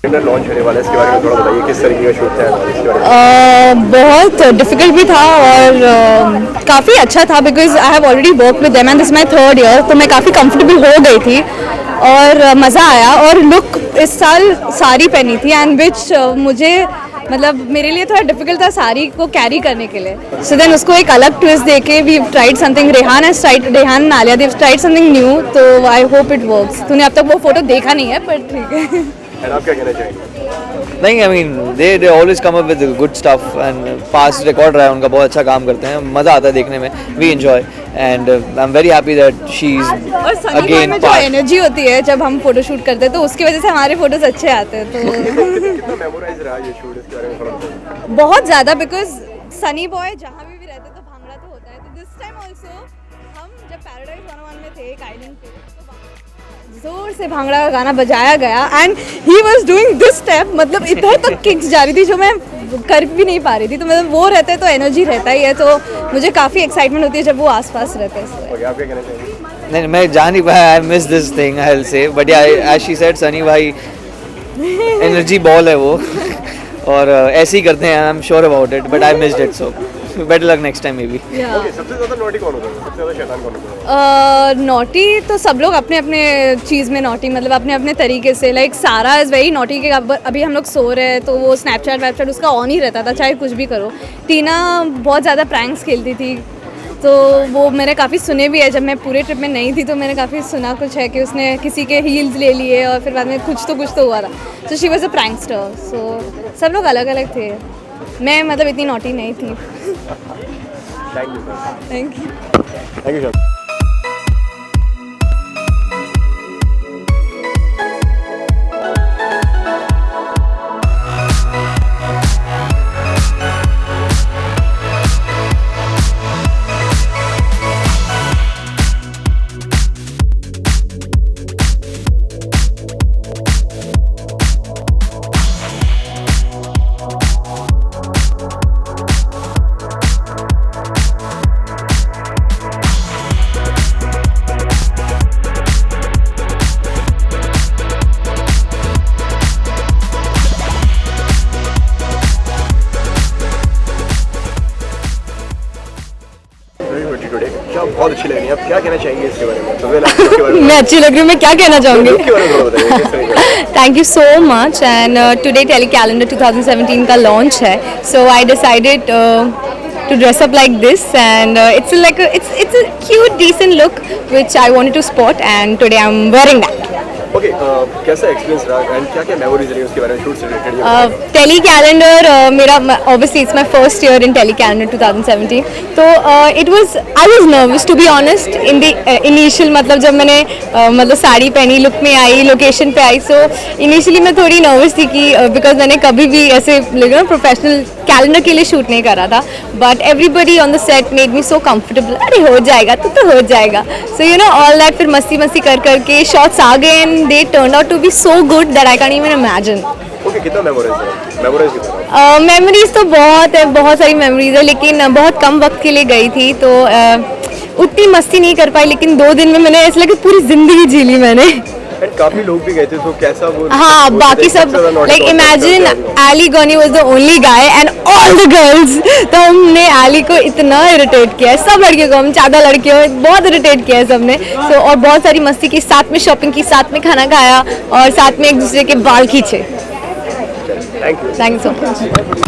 Content launch होने वाला है, इसके बारे में थोड़ा बताइए, किस तरीके का शूट था इसके बारे में। बहुत डिफिकल्ट भी था और काफ़ी अच्छा था because I have already work with them and this my 3rd year, तो मैं काफ़ी कंफर्टेबल हो गई थी और मज़ा आया। और लुक इस साल साड़ी पहनी थी एंड विच मुझे मतलब मेरे लिए थोड़ा डिफिकल्ट था साड़ी को कैरी करने के लिए। सो देन उसको एक अलग ट्विस्ट देके we tried something, Rehan Alia they tried something new, तो आई होप इट वर्क्स। तूने अब तक वो फोटो देखा नहीं है पर ठीक है। एंड आप क्या कहना चाहेंगे? नहीं, I mean they always come up with good stuff and past record रहा है उनका, बहुत अच्छा काम करते हैं, मज़ा आता है देखने में, we enjoy and I am very happy that she is और सनी बॉय में जो एनर्जी होती है जब हम फोटो शूट करते हैं तो उसकी वजह से हमारे फोटोज अच्छे आते हैं। तो कितना मेमोराइज रहा ये शूट, इसके बारे में थोड़ा बताइए। बहुत ज़्यादा बिकॉज सनी बॉय जहाँ भी रहते तो भांगड़ा तो होता है। तो दिस टाइम ऑल्सो हम जब पैराडाइज 101 में थे एक आइलैंड पे, तो जोर से भांगड़ा का गाना बजाया गया and he was doing this step, मतलब इधर तक किक्स जा रही थी जो मैं कर भी नहीं पा रही थी। तो मतलब वो रहते तो एनर्जी रहता ही है, तो मुझे काफ़ी एक्साइटमेंट होती है जब वो आसपास रहते हैं। ओके, आप क्या कहना चाहेंगे? नहीं, मैं जान नहीं पाया, I miss this thing I will say, but या एज शी सेड सनी भाई एनर्जी बॉल है वो और ऐसे ही करते हैं, I am sure about it, but I missed it, so better luck next time may be. Okay, सबसे ज़्यादा नॉटी कौन होता है, सबसे ज़्यादा शैतान कौन होता है? नॉटी तो सब लोग अपने अपने चीज़ में नॉटी, मतलब अपने अपने तरीके से। लाइक सारा इज़ वेरी नॉटी के अभी हम लोग सो रहे हैं तो वो स्नैपचैट उसका ऑन ही रहता था चाहे कुछ भी करो। टीना बहुत ज़्यादा प्रैंक्स खेलती थी, तो वो मैंने काफ़ी सुने भी है। जब मैं पूरे ट्रिप में नहीं थी तो मैंने काफ़ी सुना कुछ है कि उसने किसी के हील्स ले लिए और फिर बाद में कुछ तो हुआ था। So she was a prankster. So सब लोग अलग अलग थे, मैं मतलब इतनी नॉटी नहीं थी। Thank you sir. Thank you. Thank you sir. क्या बहुत अच्छी लग रही है, आप क्या कहना चाहेंगे इसके बारे में? सबसे लास्ट इसके बारे में मैं अच्छी लग रही हूँ, मैं क्या कहना चाहूँगी? इसके बारे में थोड़ा बताइए, किस तरीके का? Thank you so much and today tele calendar 2017 का लॉन्च है, so I decided to dress up like this and it's a cute decent look which I wanted to spot and today I'm wearing that. Okay, कैसा experience रहा and क्या क्या memories रही उसके बारे में शूट से रिलेटेड? टेली कैलेंडर मेरा obviously it's my first year in telly calendar 2017, तो I was nervous to be honest in the initial, मतलब जब मैंने मतलब साड़ी पहनी, लुक में आई, लोकेशन पे आई, सो इनिशियली मैं थोड़ी नर्वस थी कि बिकॉज मैंने कभी भी ऐसे प्रोफेशनल कैलेंडर के लिए शूट नहीं करा था, but everybody on the set made me so comfortable. अरे हो जाएगा तो हो जाएगा, so you know all that. फिर मस्ती कर करके शॉट्स आ गए and they turn out to be so good that I can even imagine. Okay, कितना मेमोरीज कितना? मेमोरीज तो बहुत है, बहुत सारी मेमोरीज है, लेकिन बहुत कम वक्त के लिए गई थी तो उतनी मस्ती नहीं कर पाई, लेकिन 2 दिन में मैंने ऐसा लगा पूरी जिंदगी जी ली मैंने। एंड काफी लोग भी गए थे, तो कैसा वो? हाँ, बाकी सब like imagine Aly Goni was the only guy and all the girls, तो हमने एली को इतना इरिटेट किया है, सब लड़कियों को, हम 14 लड़कियों बहुत इरिटेट किया है सबने। सो और बहुत सारी मस्ती की, साथ में शॉपिंग की, साथ में खाना खाया और साथ में एक दूसरे के बाल खींचे। Thank you so much.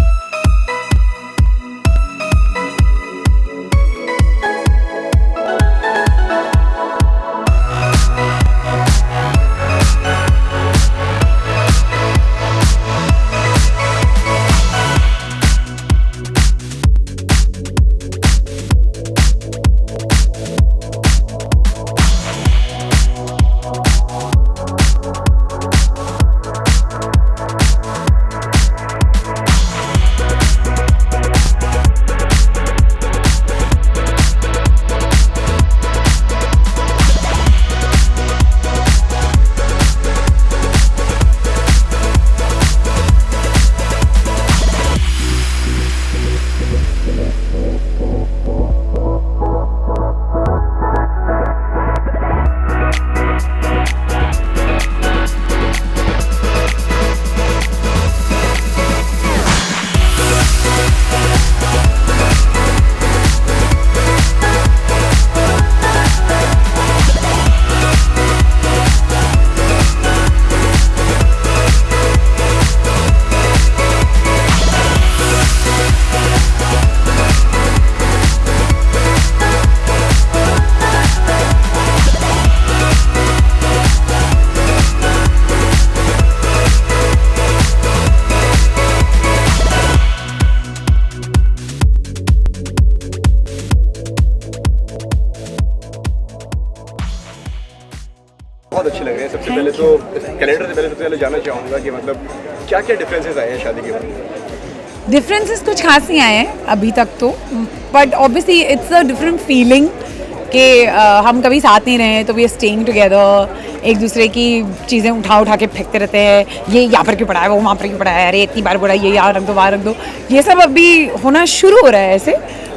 बहुत अच्छी लग रही है। सबसे पहले तो कैलेंडर से पहले सबसे पहले जानना चाहूँगा कि मतलब क्या क्या डिफरेंसेस आए हैं शादी के बाद? डिफरेंसेस कुछ खास नहीं आए हैं अभी तक तो, but obviously it's a different feeling कि हम कभी साथ नहीं रहे हैं तो वी आर स्टेइंग टुगेदर, एक दूसरे की चीज़ें उठा के फेंकते रहते हैं, ये यहाँ पर क्यों पड़ा है, वो वहाँ पर क्यों पड़ा है, अरे इतनी बार बोला ये यहाँ रख दो वहाँ रख दो, ये सब अभी होना शुरू हो रहा है ऐसे।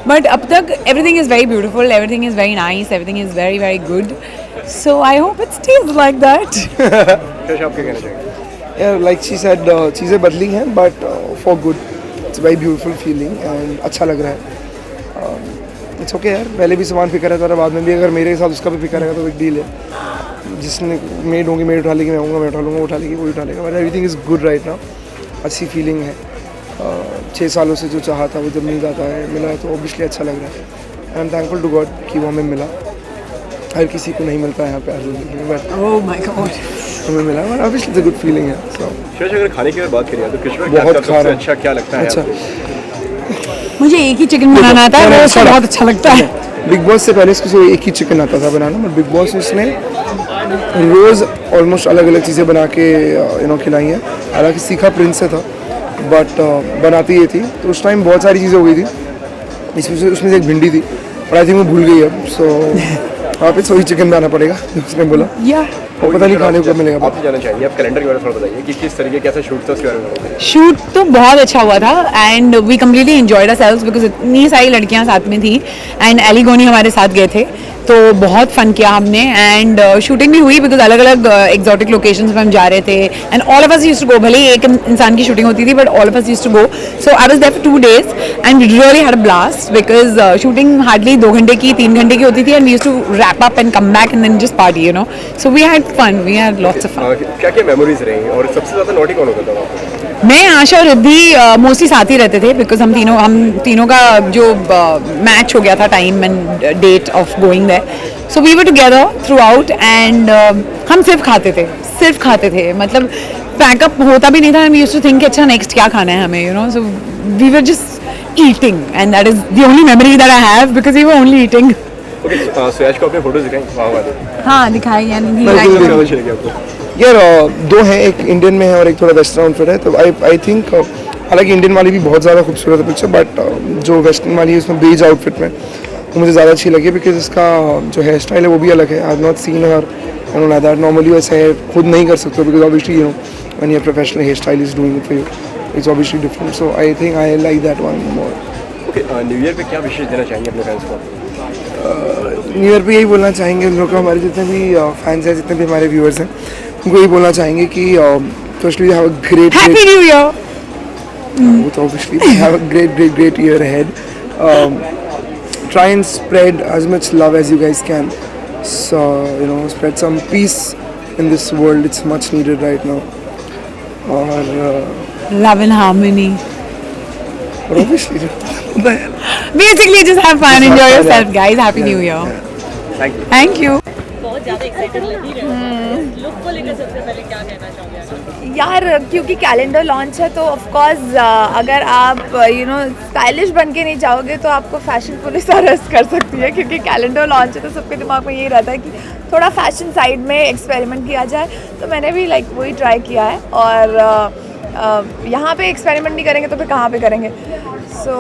बट अब तक everything is very beautiful, everything is very nice, everything is very very good, so I hope it stage like that. क्या आप क्या कहना चाहेंगे? Yeah, like she said, चीज़ें बदली हैं but for good. It's very beautiful feeling and अच्छा लग रहा है। इट्स ओके यार, पहले भी सामान फिक्र रहता था, बाद में भी अगर मेरे साथ उसका भी फिक्र रहेगा तो एक डील है। जिसने मेड होंगी मेड उठा लेगी, मैं होऊंगा मैं उठा लूँगा, उठा लेगी वो उठा लेगा, but everything is good right now. अच्छी फीलिंग है। 6 सालों से जो चाहा था वो जब मिल जाता है, मिला है तो ऑब्वियसली अच्छा लग रहा है। I am thankful to God कि वो हमें मिला। हर किसी को नहीं मिलता है यहाँ पे आज जिंदगी में, बट ओह माय गॉड, हमें मिला, but obviously it's a good feeling है। सो अगर खाने की अगर बात करिए तो किशोर क्या बहुत सबसे खाना। अच्छा क्या लगता है अच्छा। आपको? मुझे एक ही चिकन बनाना आता है, वो उसका बहुत अच्छा लगता है। बिग बॉस से पहले इसको सिर्फ एक ही चिकन आता था बनाना, बट बिग बॉस में इसने रोज़ ऑलमोस्ट अलग अलग चीज़ें बना के खिलाई हैं। हालांकि सीखा प्रिंस से था, बट बनाती ये थी, तो उस टाइम बहुत सारी चीज़ें हो गई थी। उसमें से एक भिंडी थी, और आई थिंक वो भूल गई अब। सो वहाँ पे वही चिकन बनाना पड़ेगा जो उसने बोला। या और पता नहीं खाने को कब मिलेगा। आप जाना चाहिए, आप कैलेंडर के बारे में थोड़ा बताइए कि किस तरीके कैसा शूट था उसके बारे में बताइए। शूट तो बहुत अच्छा हुआ था and we completely enjoyed ourselves because इतनी सारी लड़कियां साथ में थी एंड एली गोनी हमारे साथ गए थे, तो बहुत फन किया हमने एंड शूटिंग भी हुई बिकॉज अलग अलग एग्जॉटिक लोकेशंस में हम जा रहे थे and all of us used to go. भले ही एक इंसान की शूटिंग होती थी but all of us used to go, so I was there for 2 days and we really had a blast because shooting hardly 2 घंटे की 3 घंटे की होती थी and we used to wrap up and come back and then just party, so we had fun, we had lots of fun. क्या क्या memories रही और सबसे ज़्यादा नोटी कौन होता था वहाँ पे? मैं, आशा और रिद्धि मोस्टली साथ ही रहते थे बिकॉज हम तीनों का जो मैच हो गया था time and date of going there, so we were together throughout and हम सिर्फ खाते थे, मतलब पैकअप होता भी नहीं था। वी यूज्ड टू थिंक अच्छा नेक्स्ट क्या खाना है हमें, so we were just eating and that is the only memory that I have because we were only eating. Okay, स्वैश को अपने फोटोज दिखाएं वहाँ वाले। हाँ दिखाई यानी क्या अच्छी लगी आपको? यार 2 हैं, एक इंडियन में है और एक थोड़ा वेस्टर्न आउटफिट है, तो आई थिंक हालांकि इंडियन वाली भी बहुत ज़्यादा खूबसूरत है पिक्चर, बट जो वेस्टर्न वाली है उसमें बेज आउटफिट में वो मुझे ज़्यादा अच्छी लगी बिकॉज इसका जो हेयर स्टाइल है वो भी अलग है। I have not seen her like that. Normally वैसे खुद नहीं कर सकते because obviously when your professional hair style is doing for you, it's obviously different, so I think I like that one more. Okay, new year पे क्या विशेष देना चाहेंगे अपने फैंस को? न्यू ईयर पे यही बोलना चाहेंगे उन लोग को, हमारे जितने भी फैंस हैं, जितने भी हमारे व्यूअर्स हैं, उनको यही बोलना चाहेंगे कि firstly have a great happy new year. obviously have a great year ahead. Try and spread as much love as you guys can, so spread some peace in this world. It's much needed right now. Or Love and harmony. obviously Basically just have fun, enjoy yourself guys. Happy New Year. Thank you. Thank you. बहुत ज़्यादा excited लग ही रहे हो। Look को लेकर सबसे पहले क्या कहना चाहोगे? यार क्योंकि कैलेंडर लॉन्च है तो ऑफ कोर्स अगर आप स्टाइलिश बन के नहीं जाओगे तो आपको फैशन पुलिस अरेस्ट कर सकती है, क्योंकि कैलेंडर लॉन्च है तो सबके दिमाग में यही रहता है कि थोड़ा फैशन साइड में एक्सपेरिमेंट किया जाए। तो मैंने भी वही ट्राई किया है, और यहाँ पे एक्सपेरिमेंट नहीं करेंगे तो फिर कहाँ पे करेंगे। सो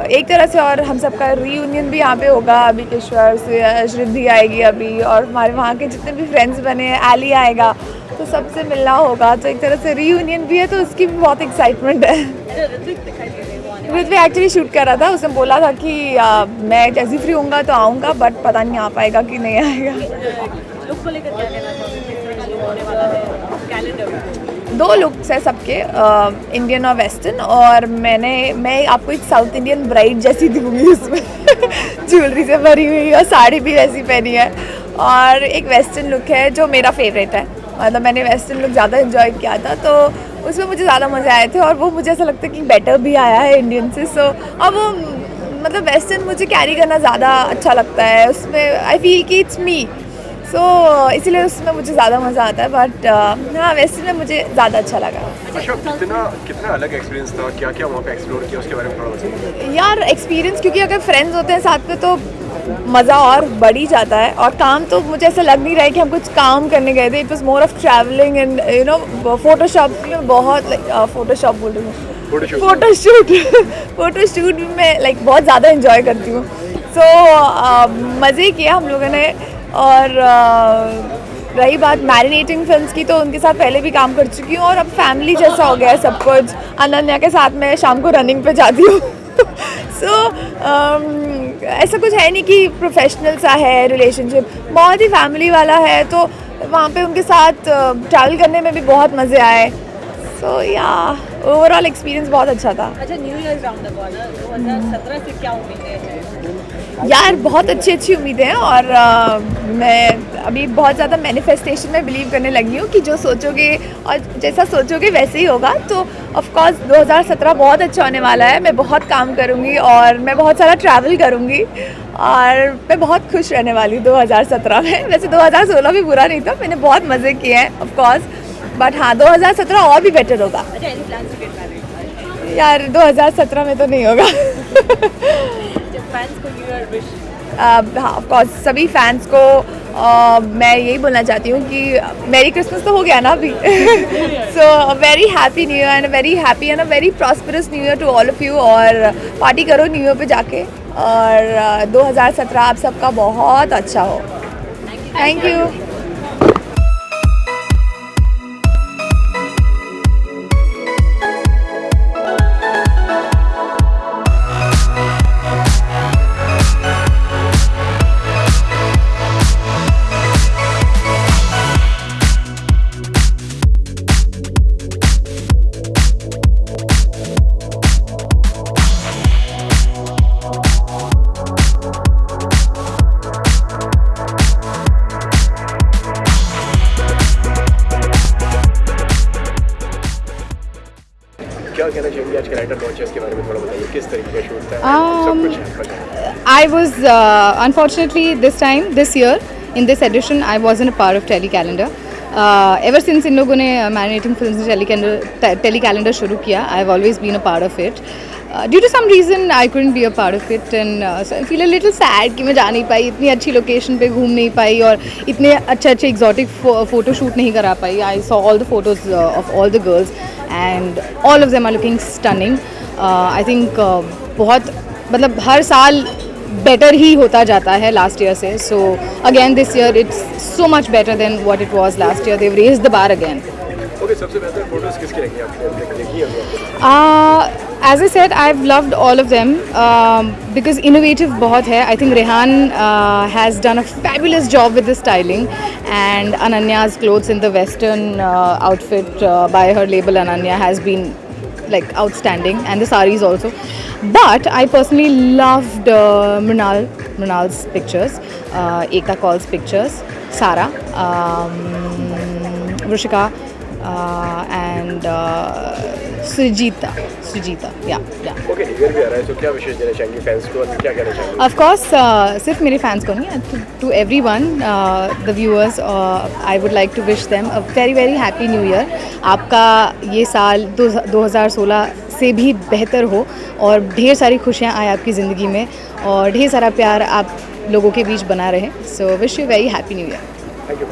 एक तरह से और हम सबका रीयूनियन भी यहाँ पे होगा। अभी किशोर से रिद्धि आएगी अभी, और हमारे वहाँ के जितने भी फ्रेंड्स बने हैं, एली आएगा, तो सबसे मिलना होगा, तो एक तरह से रीयूनियन भी है, तो उसकी भी बहुत एक्साइटमेंट है। ऋत्विक एक्चुअली शूट कर रहा था, उसने बोला था कि मैं जैसे फ्री होऊंगा तो आऊँगा, बट पता नहीं आ पाएगा कि नहीं आएगा। लुक को लेकर क्या कहना चाहोगे? किस तरह का लुक होने वाला है कैलेंडर? 2 लुक्स है सबके, इंडियन और वेस्टर्न, और मैं आपको एक साउथ इंडियन ब्राइड जैसी दिखूंगी उसमें ज्वेलरी से भरी हुई और साड़ी भी वैसी पहनी है, और एक वेस्टर्न लुक है जो मेरा फेवरेट है। मतलब मैंने वेस्टर्न लुक ज़्यादा इन्जॉय किया था, तो उसमें मुझे ज़्यादा मज़े आए थे, और वो मुझे ऐसा लगता है कि बेटर भी आया है इंडियन से। सो और वो मतलब वेस्टर्न मुझे कैरी करना ज़्यादा अच्छा लगता है, उसमें आई फील कि इट्स मी, सो इसीलिए उसमें मुझे ज़्यादा मज़ा आता है, बट हाँ वैसे में मुझे ज़्यादा अच्छा लगा। अच्छा, कितना कितना अलग एक्सपीरियंस था, क्या क्या वहाँ पे एक्सप्लोर किया, उसके बारे में थोड़ा बताइए। यार एक्सपीरियंस, क्योंकि अगर फ्रेंड्स होते हैं साथ में तो मज़ा और बढ़ ही जाता है, और काम तो मुझे ऐसा लग नहीं रहा है कि हम कुछ काम करने गए थे। It was more of travelling and you know Photoshop में बहुत फोटोशॉप बोल रही हूँ, फोटोशूट भी मैं बहुत ज़्यादा इंजॉय करती हूँ। सो मज़े किया हम लोगों ने। और रही बात मैरिनेटिंग फिल्म्स की, तो उनके साथ पहले भी काम कर चुकी हूँ और अब फैमिली जैसा हो गया है सब कुछ। अनन्या के साथ मैं शाम को रनिंग पे जाती हूँ। सो ऐसा कुछ है नहीं कि प्रोफेशनल सा है रिलेशनशिप, बहुत ही फैमिली वाला है। तो वहाँ पे उनके साथ ट्रैवल करने में भी बहुत मज़े आए। सो या ओवरऑल एक्सपीरियंस बहुत अच्छा था। अच्छा, new year round the corner 2017 से क्या उम्मीदें हैं? यार बहुत अच्छी उम्मीदें हैं, और मैं अभी बहुत ज़्यादा मैनिफेस्टेशन में बिलीव करने लगी हूँ कि जो सोचोगे और जैसा सोचोगे वैसे ही होगा। तो ऑफ कोर्स 2017 बहुत अच्छा होने वाला है। मैं बहुत काम करूँगी और मैं बहुत सारा ट्रैवल करूँगी, और मैं बहुत खुश रहने वाली हूँ 2017 में। वैसे 2016 भी बुरा नहीं था, मैंने बहुत मज़े किए हैं ऑफ कोर्स, बट हाँ 2017 और भी बेटर होगा। अच्छा, any plans to get married? यार 2017 में तो नहीं होगा। फैंस को न्यू ईयर विश? हाँ ऑफ कोर्स सभी फैंस को मैं यही बोलना चाहती हूँ कि मेरी क्रिसमस तो हो गया ना अभी। So very happy new year and very happy and a very prosperous new year to all of you. और पार्टी करो न्यू ईयर पे जाके, और 2017 आप सबका बहुत अच्छा हो। Thank you. क्या कहना चाहेंगे आज कैरेक्टर लॉन्चेस के बारे में थोड़ा बताइए, किस तरीके का शूट था, सब कुछ है? I was unfortunately this year in this edition I wasn't a part of Telecalendar. Ever since इन लोगों ने Marinating Films ने Telecalendar शुरू किया, I've always been a part of it. Due to some reason I couldn't be a part of it, and so I feel a little sad कि मैं जा नहीं पाई, इतनी अच्छी लोकेशन पे घूम नहीं पाई और इतने अच्छे exotic फोटो शूट नहीं करा पाई. I saw all the photos of all the girls and all of them are looking stunning. I think बहुत मतलब हर साल बेटर ही होता जाता है लास्ट ईयर से. So again this year it's so much better than what it was last year. Dev raised the bar again. Okay, सबसे बेहतर photos किसकी लगी आपको, देखी है? As I said, I've loved all of them because innovative बहुत है. I think Rehan has done a fabulous job with the styling, and Ananya's clothes in the western outfit by her label Ananya has been like outstanding, and the saris also. But I personally loved Mrunal's pictures, Ekta Kaul's pictures, Sara, Vrishika, and Sujita, yeah. Okay, new year भी आ रहा है, तो क्या विशेष देना चाहेंगे fans को और क्या कहना चाहेंगे? Of course, सिर्फ मेरे फैंस को नहीं, to everyone, the viewers, I would like to wish them a very very happy new year. आपका ये साल 2016 से भी बेहतर हो और ढेर सारी खुशियाँ आए आपकी ज़िंदगी में और ढेर सारा प्यार आप लोगों के बीच बना रहे. So wish you very happy new year. Thank you.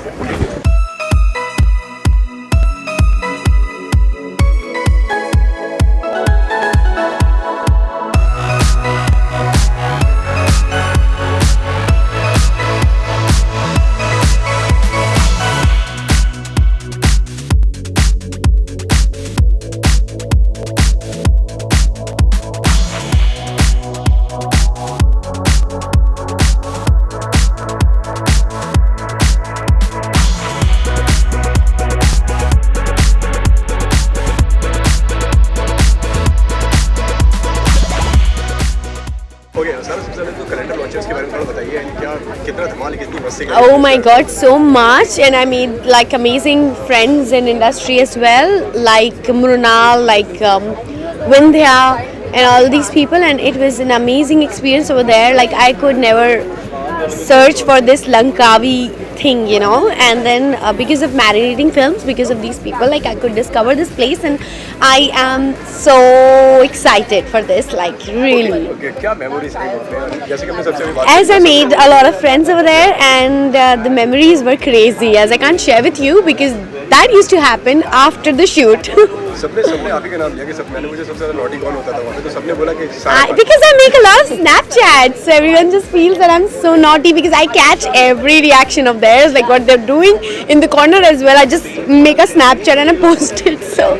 Oh my god, so much, and I made like amazing friends in industry as well, like Mrunal, like Vindhya and all these people, and it was an amazing experience over there. Like I could never search for this Lankavi thing, you know, and then because of marinating films, because of these people, like I could discover this place, and I am so excited for this, like really. Okay, क्या memories हैं उसमें? जैसे कि हमने सबसे अभी बात As I made a lot of friends over there, and the memories were crazy, as I can't share with you because that used to happen after the shoot. सबने आप ही का नाम लिया कि सब मैंने मुझे सबसे ज़्यादा naughty कौन होता था वहाँ पे, तो सबने बोला कि सारा Because I make a lot of Snapchats, so everyone just feels that I'm so naughty because I catch every reaction of theirs, like what they're doing in the corner as well. I just make a Snapchat and I post it. So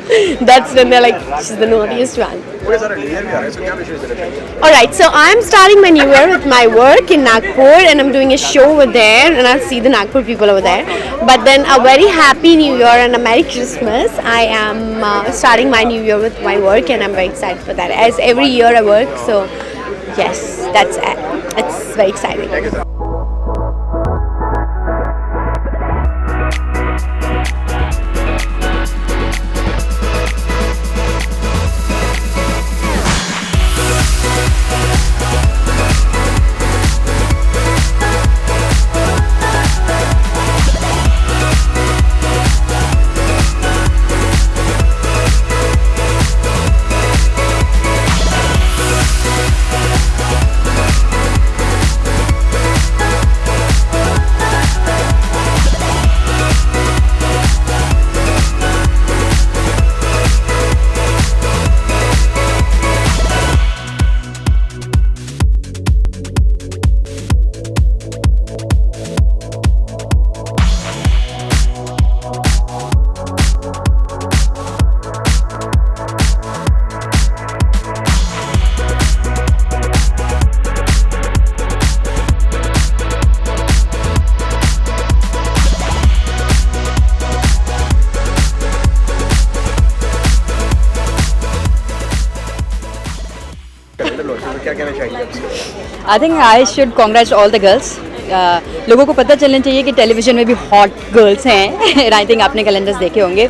that's when they're like, she's the naughtiest one. Okay सारा new year भी आ रहा है, सो क्या विशेष देना चाहिए? Alright, so I'm starting my new year with my work in Nagpur, and I'm doing a show over there, and I'll see the Nagpur people over there. But then a very happy New Year and a Merry Christmas. I am starting my new year with my work, and I'm very excited for that. As every year I work, so yes, it's very exciting. क्या कहना चाहेंगे आपसे? आई think I should congruent all the girls. लोगों को पता चलना चाहिए कि टेलीविजन में भी हॉट गर्ल्स हैं. एंड आई थिंक आपने कैलेंडर्स देखे होंगे.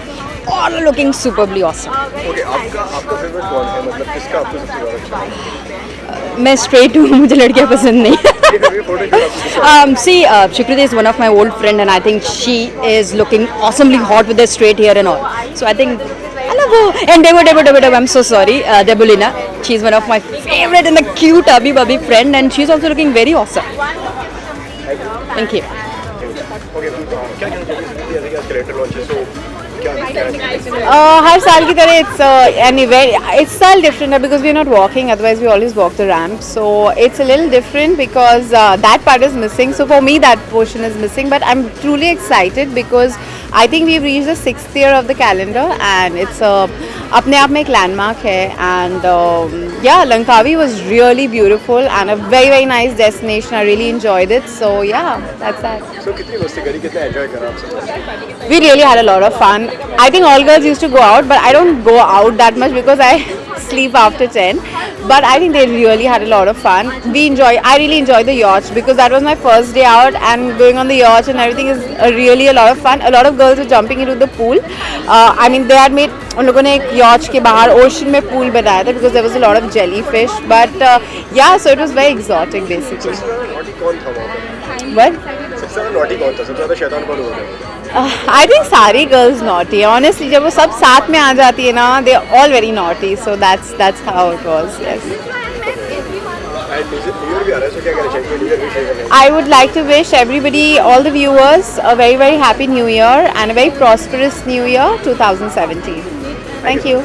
All looking superbly awesome. Okay, आपका फेवरेट कौन है, मतलब किसका आपको सबसे ज़्यादा अच्छा लगा? मैं स्ट्रेट हूँ, मुझे लड़कियाँ पसंद नहीं. See, Shukriti is one of my old friend, and I think she is looking awesomely hot with the straight hair and all. So I think I love her. And Debo, I'm so sorry, Debulina. She's one of my favorite and the cute abby friend, and she's also looking very awesome. Thank you. Okay, क्या कहना चाहेंगे जैसे कि आज character launch है, सो क्या कहना चाहेंगे? हर साल की तरह it's साल different because we're not walking, otherwise we always walk the ramp, so it's a little different because that part is missing, so for me that portion is missing, but I'm truly excited because I think we've reached the 6th year of the calendar, and it's अपने आप में एक landmark है, and yeah, Langkawi was really beautiful and a very nice destination. I really enjoyed it, so yeah, that's that. सो कितनी मस्ती करी, कितना enjoy करा आप सब? We really had a lot of fun. I think all girls used to go out, but I don't go out that much because I sleep after 10. But I think they really had a lot of fun. I really enjoyed the yacht because that was my first day out, and going on the yacht and everything is really a lot of fun. A lot of girls were jumping into the pool. I mean, they had made, उन लोगों ने एक yacht के बाहर ocean में pool बनाया था because there was a lot of jellyfish. But yeah, so it was very exotic basically. सबसे ज़्यादा naughty कौन था वहाँ पे? What? सबसे ज़्यादा naughty कौन था, सबसे ज़्यादा शैतान कौन हुआ था? I think सारी girls naughty है. Honestly, जब वो सब साथ में आ जाती है ना, they are all very naughty. So that's how it was. Yes. And new year भी आ रहा है, सो क्या कहना चाहेंगे न्यू ईयर विश करने? I would like to wish everybody, all the viewers, a very happy New Year and a very prosperous New Year 2017. Thank you.